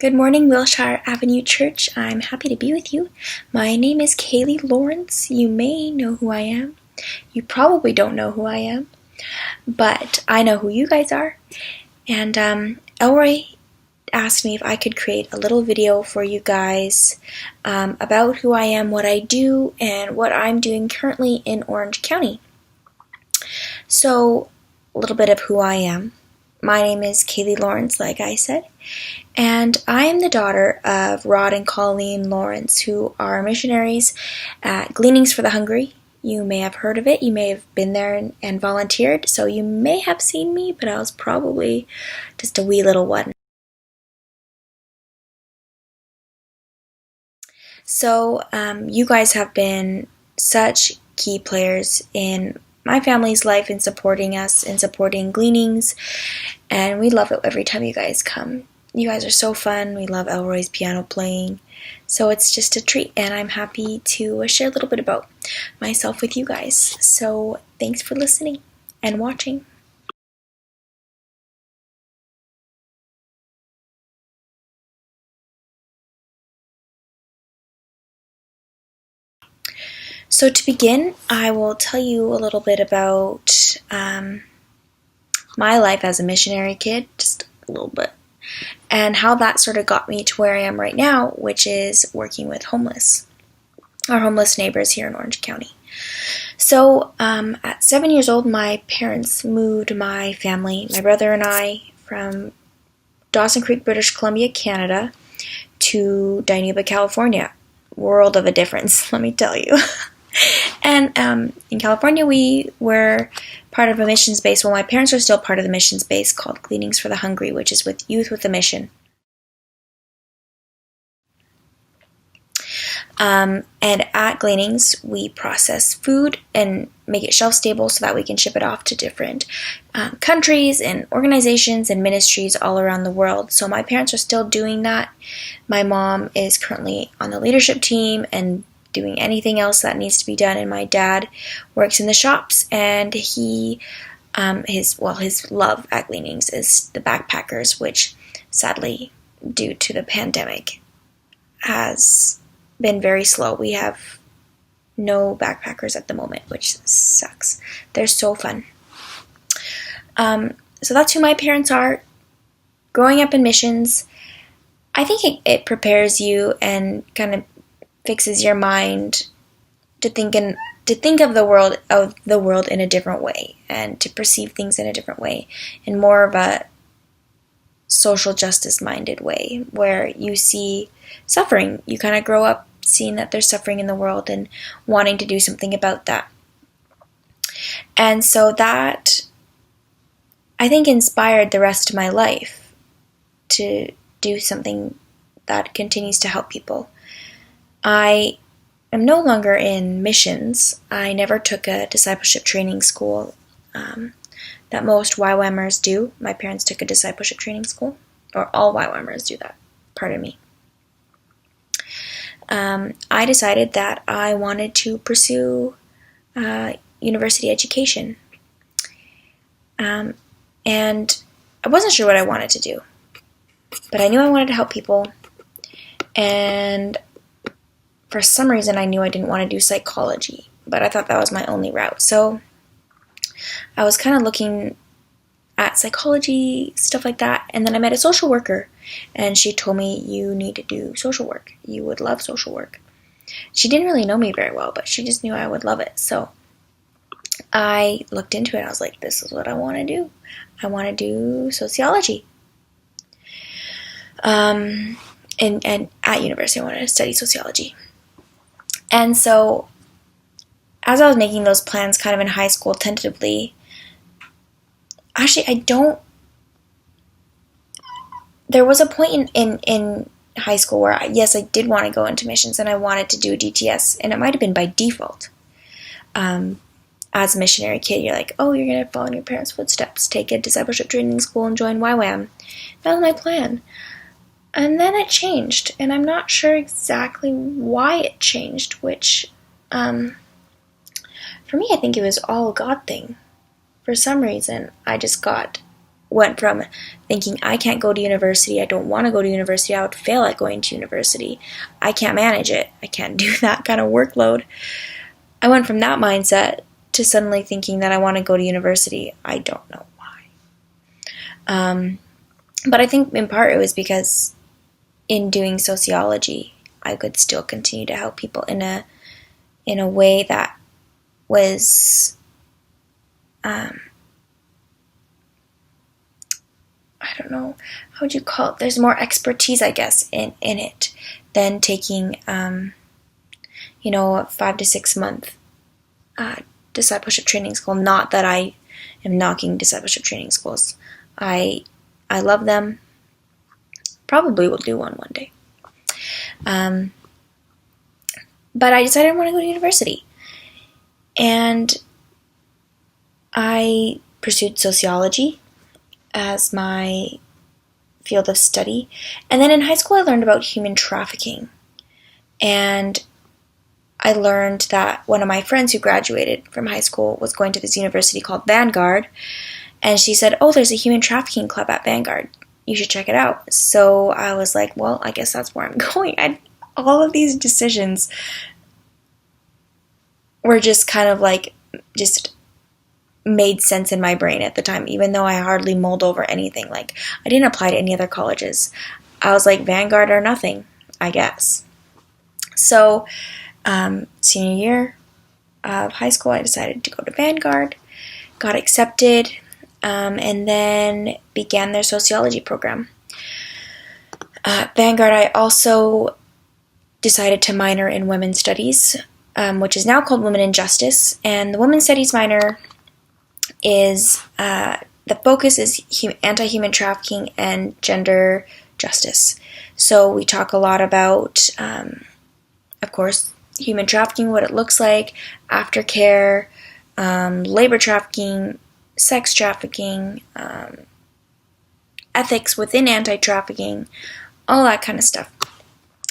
Good morning, Wilshire Avenue Church. I'm happy to be with you. My name is Kaleigh Lawrence. You may know who I am. You probably don't know who I am, but I know who you guys are. And Elroy asked me if I could create a little video for you guys about who I am, what I do, and what I'm doing currently in Orange County. So, a little bit of who I am. My name is Kaleigh Lawrence, like I said, and I am the daughter of Rod and Colleen Lawrence, who are missionaries at Gleanings for the Hungry. You may have heard of it. You may have been there and volunteered, so you may have seen me, but I was probably just a wee little one. So you guys have been such key players in my family's life in supporting us, in supporting Gleanings, and we love it every time you guys come. You guys are so fun. We love Elroy's piano playing, so it's just a treat, and I'm happy to share a little bit about myself with you guys. So thanks for listening and watching. So to begin, I will tell you a little bit about my life as a missionary kid, just a little bit, and how that sort of got me to where I am right now, which is working with our homeless neighbors here in Orange County. So at 7 years old, my parents moved my family, my brother and I, from Dawson Creek, British Columbia, Canada, to Dinuba, California. World of a difference, let me tell you. And in California, we were part of a missions base. Well, my parents are still part of the missions base called Gleanings for the Hungry, which is with youth with a mission. And at Gleanings, we process food and make it shelf stable so that we can ship it off to different countries and organizations and ministries all around the world. So my parents are still doing that. My mom is currently on the leadership team and doing anything else that needs to be done, and my dad works in the shops, and his love at Gleanings is the backpackers, which sadly, due to the pandemic, has been very slow. We have no backpackers at the moment, which sucks. They're so fun. So that's who my parents are. Growing up in missions, I think it prepares you and kind of fixes your mind to think of the world in a different way, and to perceive things in a different way, in more of a social justice minded way, where you see suffering. You kind of grow up seeing that there's suffering in the world and wanting to do something about that. And so that, I think, inspired the rest of my life to do something that continues to help people. I am no longer in missions. I never took a discipleship training school that most YWAMers do. My parents took a discipleship training school, or all YWAMers do that, pardon me. I decided that I wanted to pursue university education. And I wasn't sure what I wanted to do, but I knew I wanted to help people, and for some reason I knew I didn't want to do psychology, but I thought that was my only route. So I was kind of looking at psychology, stuff like that, and then I met a social worker, and she told me, you need to do social work. You would love social work. She didn't really know me very well, but she just knew I would love it. So I looked into it. I was like, this is what I want to do. I want to do sociology. And at university, I wanted to study sociology. And so, as I was making those plans kind of in high school tentatively, actually, there was a point in high school where, I did want to go into missions, and I wanted to do a DTS, and it might have been by default. As a missionary kid, you're like, oh, you're going to follow in your parents' footsteps, take a discipleship training school, and join YWAM. That was my plan. And then it changed, and I'm not sure exactly why it changed, which, for me, I think it was all a God thing. For some reason, I just got went from thinking I can't go to university, I don't want to go to university, I would fail at going to university, I can't manage it, I can't do that kind of workload. I went from that mindset to suddenly thinking that I want to go to university. I don't know why. But I think in part it was because in doing sociology, I could still continue to help people in a way that was I don't know, how would you call it? There's more expertise, I guess, in it than taking, a 5 to 6 month discipleship training school. Not that I am knocking discipleship training schools. I love them. Probably will do one day. But I decided I want to go to university. And I pursued sociology as my field of study. And then in high school I learned about human trafficking. And I learned that one of my friends who graduated from high school was going to this university called Vanguard. And she said, oh, there's a human trafficking club at Vanguard. You should check it out. So I was like, well, I guess that's where I'm going. All of these decisions were just kind of like, just made sense in my brain at the time, even though I hardly mulled over anything. Like, I didn't apply to any other colleges. I was like, Vanguard or nothing, I guess. So, senior year of high school, I decided to go to Vanguard, got accepted, and then began their sociology program. At Vanguard, I also decided to minor in women's studies, which is now called Women in Justice. And the women's studies minor is, the focus is anti-human trafficking and gender justice. So we talk a lot about, of course, human trafficking, what it looks like, aftercare, labor trafficking, sex trafficking, ethics within anti-trafficking, all that kind of stuff.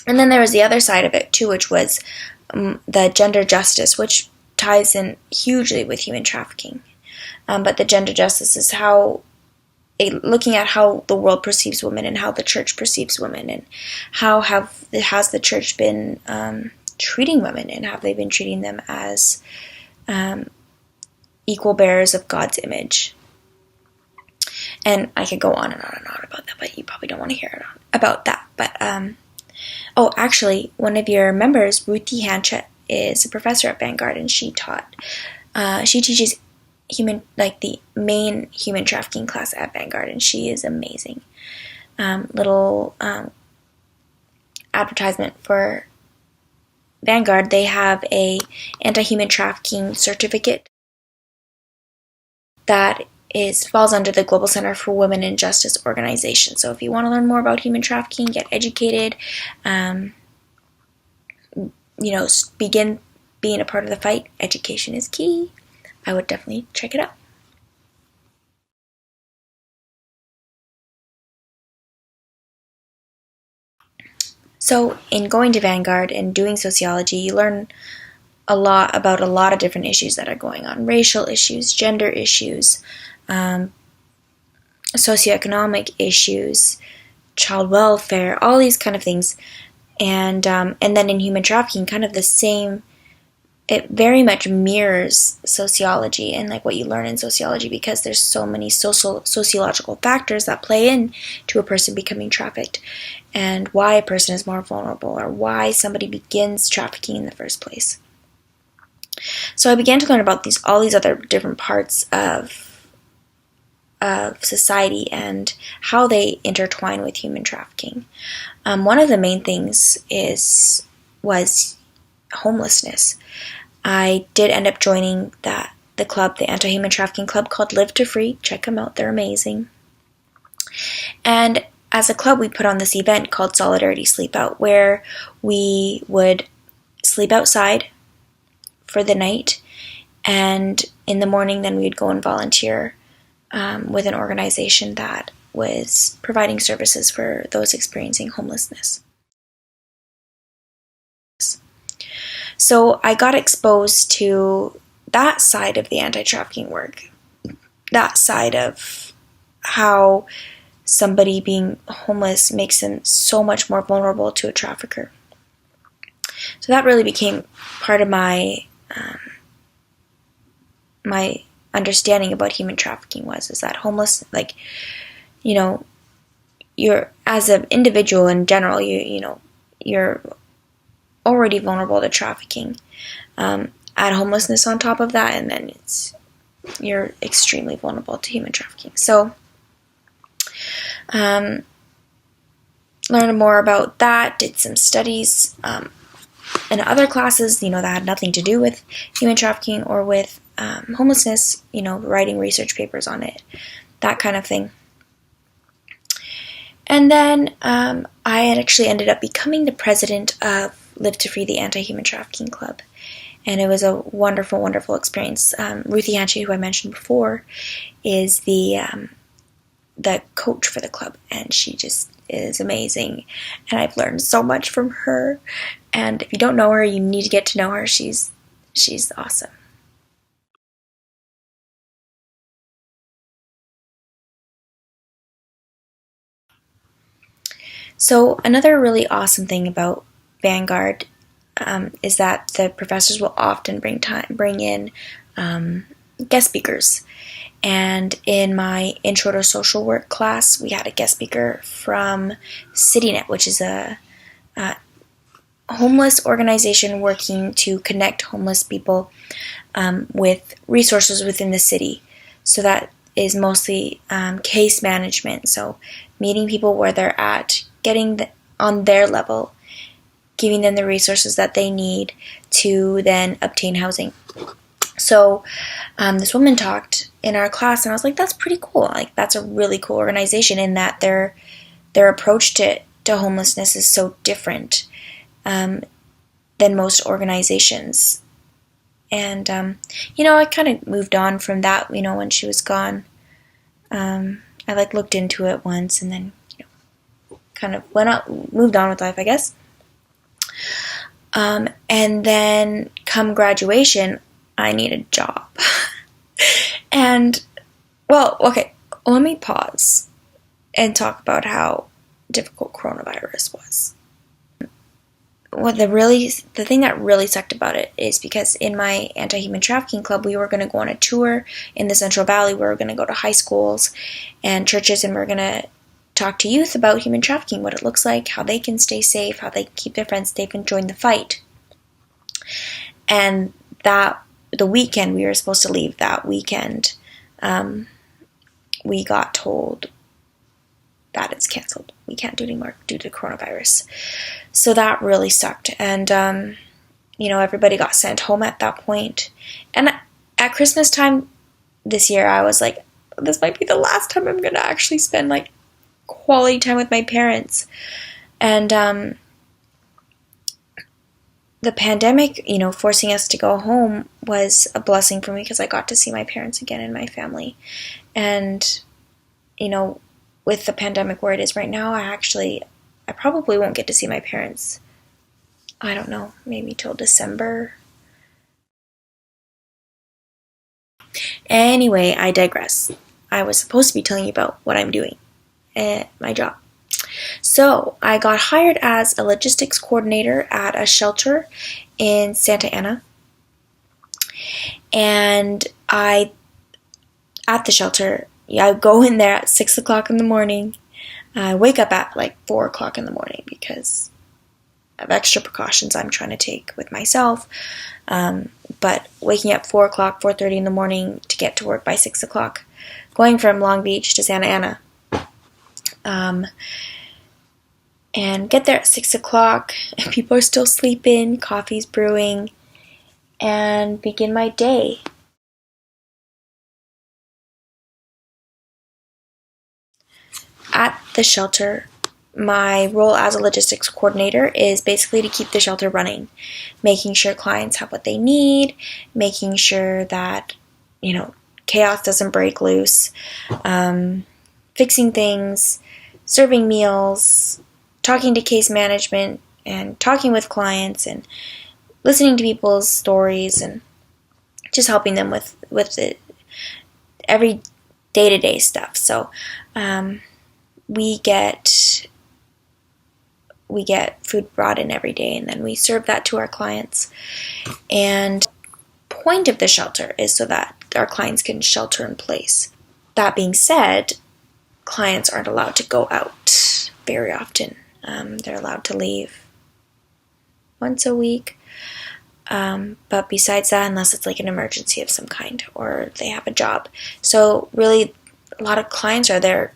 And then there was the other side of it too, which was the gender justice, which ties in hugely with human trafficking. But the gender justice is looking at how the world perceives women and how the church perceives women, and how has the church been treating women, and have they been treating them as equal bearers of God's image. And I could go on and on and on about that, but you probably don't want to hear about that. But actually, one of your members, Ruthie Hanchett, is a professor at Vanguard, and she teaches the main human trafficking class at Vanguard, and she is amazing. Little advertisement for Vanguard: they have a anti-human trafficking certificate that falls under the Global Center for Women in Justice organization. So if you want to learn more about human trafficking, get educated, begin being a part of the fight, education is key. I would definitely check it out. So in going to Vanguard and doing sociology, you learn a lot about a lot of different issues that are going on. Racial issues, gender issues, socioeconomic issues, child welfare, all these kind of things. And then in human trafficking, kind of the same. It very much mirrors sociology and like what you learn in sociology, because there's so many sociological factors that play in to a person becoming trafficked, and why a person is more vulnerable, or why somebody begins trafficking in the first place. So I began to learn about all these other different parts of society and how they intertwine with human trafficking. One of the main things was homelessness. I did end up joining the club, the anti-human trafficking club called Live to Free. Check them out, they're amazing. And as a club, we put on this event called Solidarity Sleep Out, where we would sleep outside for the night, and in the morning then we'd go and volunteer with an organization that was providing services for those experiencing homelessness. So I got exposed to that side of the anti-trafficking work, that side of how somebody being homeless makes them so much more vulnerable to a trafficker. So that really became part of my my understanding about human trafficking is that homeless, like, you're, as an individual in general, you're already vulnerable to trafficking. Add homelessness on top of that, and then you're extremely vulnerable to human trafficking. So, learned more about that, did some studies in other classes, that had nothing to do with human trafficking or with homelessness, writing research papers on it, that kind of thing. And then I had actually ended up becoming the president of Live to Free, the Anti-Human Trafficking Club. And it was a wonderful, wonderful experience. Ruthie Hanchy, who I mentioned before, is the coach for the club, and she just is amazing. And I've learned so much from her. And if you don't know her, you need to get to know her. She's awesome. So another really awesome thing about Vanguard is that the professors will often bring in guest speakers. And in my Intro to Social Work class, we had a guest speaker from CityNet, which is a homeless organization working to connect homeless people with resources within the city. So that is mostly case management, so meeting people where they're at, getting on their level, giving them the resources that they need to then obtain housing. So this woman talked in our class, and I was like, that's pretty cool. Like, that's a really cool organization in that their approach to homelessness is so different than most organizations. And, I kind of moved on from that, when she was gone. I looked into it once and then kind of moved on with life, I guess. And then come graduation, I need a job. And, well, okay, let me pause and talk about how difficult coronavirus was. The thing that really sucked about it is because in my anti-human trafficking club, we were going to go on a tour in the Central Valley. We were going to go to high schools and churches, and we are going to talk to youth about human trafficking, what it looks like, how they can stay safe, how they can keep their friends safe and join the fight. And the weekend we were supposed to leave that weekend, we got told that it's canceled. We can't do it anymore due to coronavirus. So that really sucked. And, everybody got sent home at that point. And at Christmas time this year, I was like, this might be the last time I'm going to actually spend, quality time with my parents. And the pandemic, forcing us to go home was a blessing for me because I got to see my parents again and my family. And, with the pandemic where it is right now, I probably won't get to see my parents, I don't know, maybe till December. Anyway, I digress. I was supposed to be telling you about what I'm doing at my job. So, I got hired as a logistics coordinator at a shelter in Santa Ana. And at the shelter, I go in there at 6 o'clock in the morning. I wake up at 4 o'clock in the morning because of extra precautions I'm trying to take with myself. But waking up 4 o'clock, 4:30 in the morning to get to work by 6 o'clock, going from Long Beach to Santa Ana. And get there at 6 o'clock, and people are still sleeping, coffee's brewing, and begin my day. At the shelter, my role as a logistics coordinator is basically to keep the shelter running, making sure clients have what they need, making sure that, chaos doesn't break loose, fixing things, serving meals, talking to case management, and talking with clients, and listening to people's stories, and just helping them with every day-to-day stuff. So we get food brought in every day, and then we serve that to our clients. And the point of the shelter is so that our clients can shelter in place. That being said, clients aren't allowed to go out very often. They're allowed to leave once a week. But besides that, unless it's like an emergency of some kind or they have a job. So really, a lot of clients are there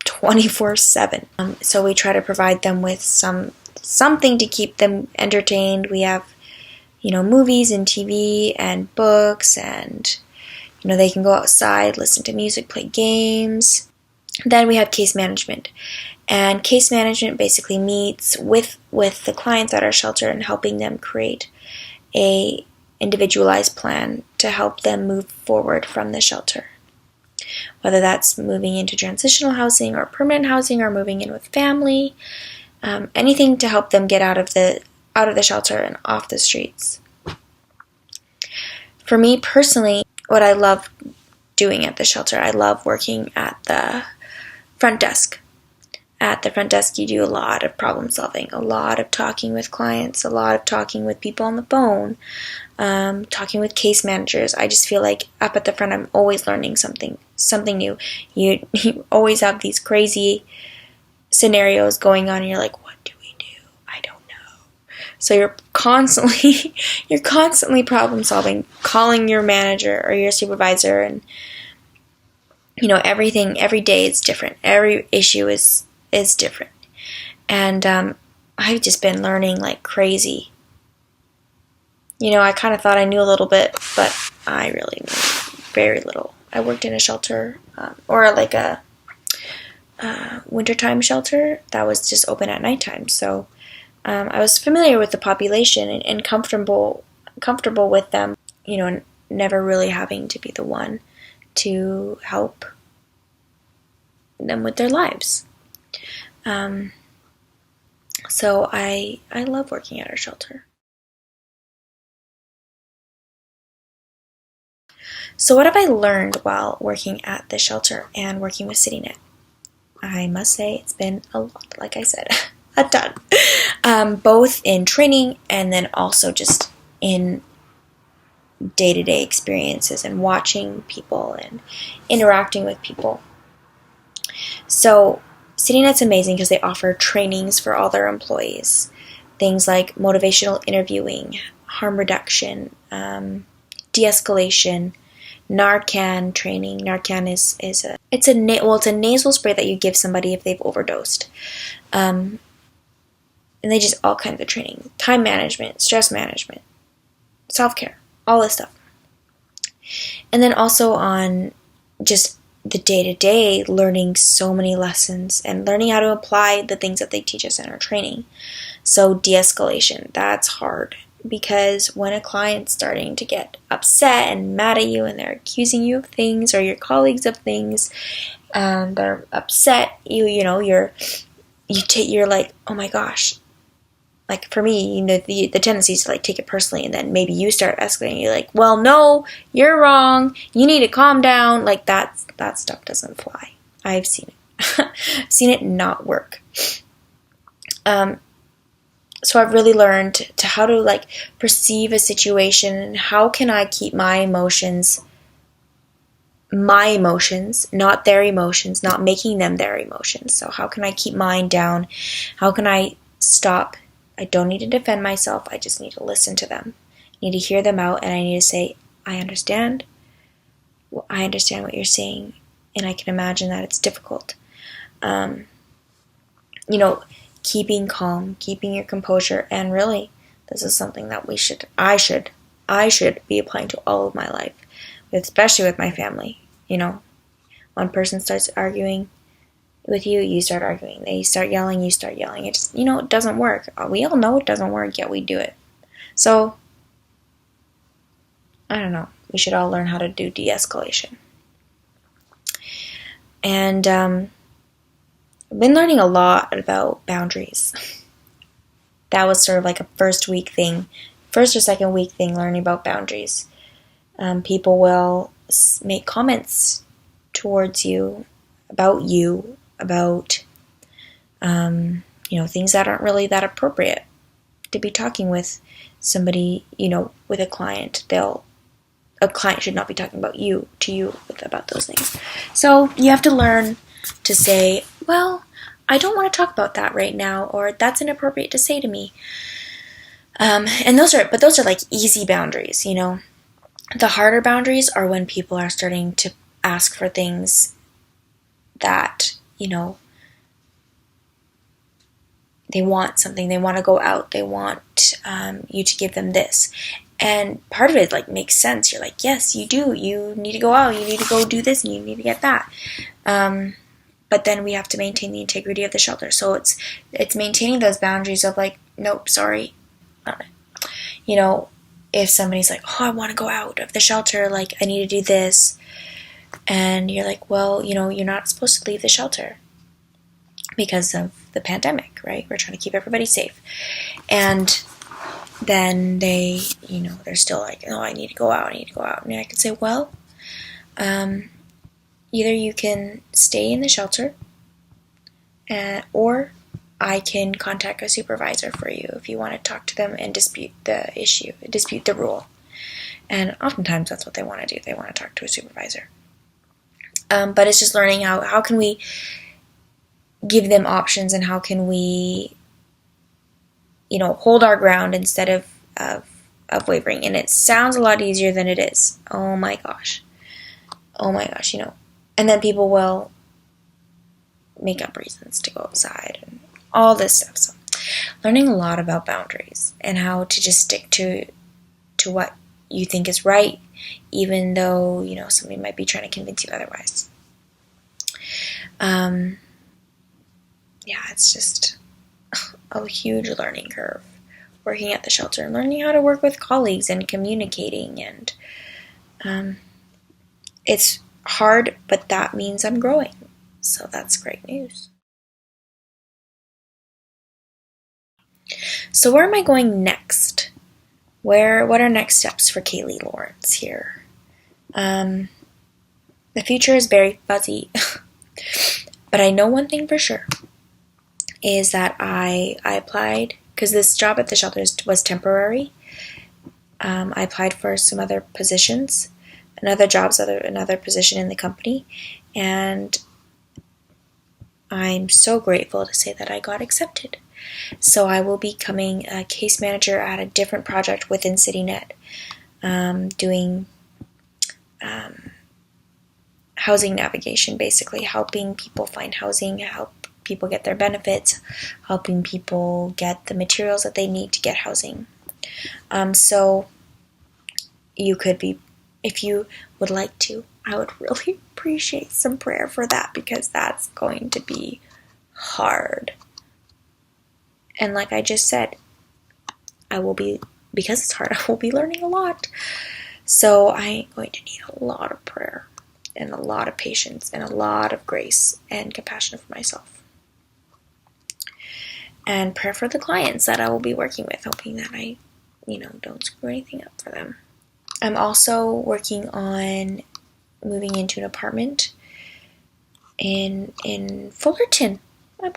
24/7. So we try to provide them with something to keep them entertained. We have, movies and TV and books, and, they can go outside, listen to music, play games. Then we have case management. And case management basically meets with the clients at our shelter and helping them create a individualized plan to help them move forward from the shelter. Whether that's moving into transitional housing or permanent housing or moving in with family, anything to help them get out of the shelter and off the streets. For me personally, what I love doing at the shelter, I love working at the front desk. At the front desk, you do a lot of problem solving, a lot of talking with clients, a lot of talking with people on the phone, talking with case managers. I just feel like up at the front, I'm always learning something new. You always have these crazy scenarios going on, and you're like, what do we do? I don't know. So you're constantly problem solving, calling your manager or your supervisor, and everything. Every day is different. Every issue is different. And I've just been learning like crazy. I kind of thought I knew a little bit, but I really knew very little. I worked in a shelter, or like a wintertime shelter that was just open at nighttime. So I was familiar with the population and comfortable with them, never really having to be the one to help them with their lives. So I love working at our shelter. So what have I learned while working at the shelter and working with CityNet? I must say it's been a lot, like I said, a ton. Both in training and then also just in day-to-day experiences and watching people and interacting with people. So CityNet's amazing because they offer trainings for all their employees. Things like motivational interviewing, harm reduction, de-escalation, Narcan training. Narcan is a nasal spray that you give somebody if they've overdosed. And they just all kinds of training. Time management, stress management, self-care, all this stuff. And then also on just the day-to-day, learning so many lessons and learning how to apply the things that they teach us in our training. So de-escalation, that's hard because when a client's starting to get upset and mad at you and they're accusing you of things or your colleagues of things and they're upset, you're like, oh my gosh. Like for me, the tendency is to like take it personally, and then maybe you start escalating. You're like, well, no, you're wrong. You need to calm down. Like that stuff doesn't fly. I've seen it. I've seen it not work. So I've really learned to how to like perceive a situation and how can I keep my emotions, not their emotions, not making them their emotions. So how can I keep mine down? How can I stop? I don't need to defend myself. I just need to listen to them. I need to hear them out, and I need to say, I understand. Well, I understand what you're saying, and I can imagine that it's difficult. Keeping calm, keeping your composure, and really, this is something that I should be applying to all of my life, especially with my family. One person starts arguing with you, you start arguing. They start yelling, you start yelling. It just, it doesn't work. We all know it doesn't work, yet we do it. So, I don't know. We should all learn how to do de-escalation. And I've been learning a lot about boundaries. That was sort of like a first or second week thing, learning about boundaries. People will make comments towards you, about things that aren't really that appropriate to be talking with somebody, with a client. A client should not be talking about you about those things. So you have to learn to say, well, I don't want to talk about that right now, or that's inappropriate to say to me. And those are like easy boundaries, The harder boundaries are when people are starting to ask for things that, they want something, they want to go out, they want you to give them this. And part of it makes sense. You're like, yes, you do. You need to go out, you need to go do this, and you need to get that. But then we have to maintain the integrity of the shelter. So it's maintaining those boundaries of nope, sorry. If somebody's like, oh, I want to go out of the shelter, I need to do this. And you're like, well, you're not supposed to leave the shelter because of the pandemic, right? We're trying to keep everybody safe. And then they're still like, oh, I need to go out. And I can say, well, either you can stay in the shelter, or I can contact a supervisor for you if you want to talk to them and dispute the issue, dispute the rule. And oftentimes that's what they want to do. They want to talk to a supervisor. But it's just learning how can we give them options, and how can we, hold our ground instead of wavering. And it sounds a lot easier than it is. Oh my gosh. And then people will make up reasons to go outside and all this stuff. So learning a lot about boundaries and how to just stick to what you think is right, even though, somebody might be trying to convince you otherwise. It's just a huge learning curve working at the shelter and learning how to work with colleagues and communicating. And it's hard, but that means I'm growing. So that's great news. So where am I going next? What are next steps for Kaleigh Lawrence here? The future is very fuzzy, but I know one thing for sure is that I applied, because this job at the shelter was temporary. I applied for some other positions, another position in the company, and I'm so grateful to say that I got accepted. So I will be becoming a case manager at a different project within CityNet, doing housing navigation, basically helping people find housing, help people get their benefits, helping people get the materials that they need to get housing. So you could be, if you would like to, I would really appreciate some prayer for that, because that's going to be hard. And like I just said, because it's hard, I will be learning a lot. So I'm going to need a lot of prayer and a lot of patience and a lot of grace and compassion for myself. And prayer for the clients that I will be working with, hoping that I, don't screw anything up for them. I'm also working on moving into an apartment in Fullerton. I'm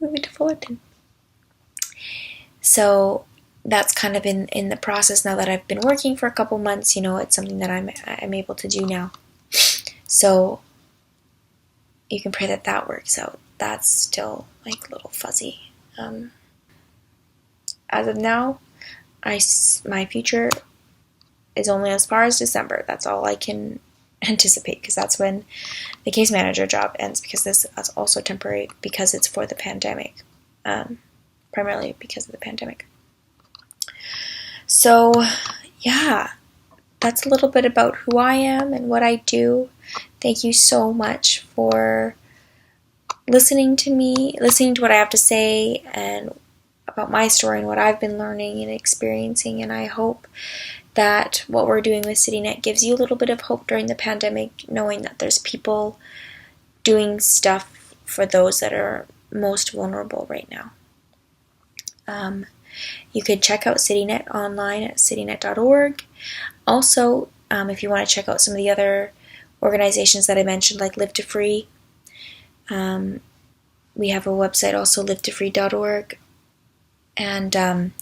moving to Fullerton. So that's kind of in the process now that I've been working for a couple months. It's something that I'm able to do now. So you can pray that works out. That's still a little fuzzy. As of now, my future is only as far as December. That's all I can anticipate, because that's when the case manager job ends, because this is also temporary because it's for the pandemic. Primarily because of the pandemic. So, yeah, that's a little bit about who I am and what I do. Thank you so much for listening to what I have to say and about my story and what I've been learning and experiencing. And I hope that what we're doing with CityNet gives you a little bit of hope during the pandemic, knowing that there's people doing stuff for those that are most vulnerable right now. You could check out CityNet online at citynet.org. Also, if you want to check out some of the other organizations that I mentioned, like Live to Free. We have a website also, livetofree.org. And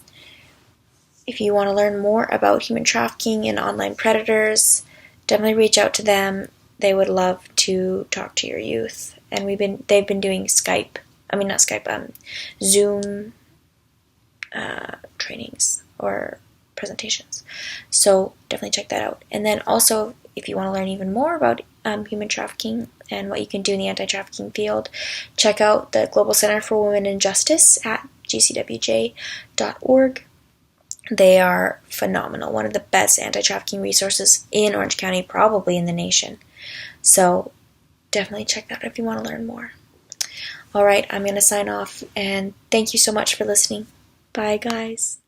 if you want to learn more about human trafficking and online predators, definitely reach out to them. They would love to talk to your youth. And they've been doing Zoom trainings or presentations. So definitely check that out. And then also, if you want to learn even more about human trafficking and what you can do in the anti-trafficking field, check out the Global Center for Women and Justice at gcwj.org. They are phenomenal. One of the best anti-trafficking resources in Orange County, probably in the nation. So definitely check that out if you want to learn more. All right, I'm going to sign off, and thank you so much for listening. Bye, guys.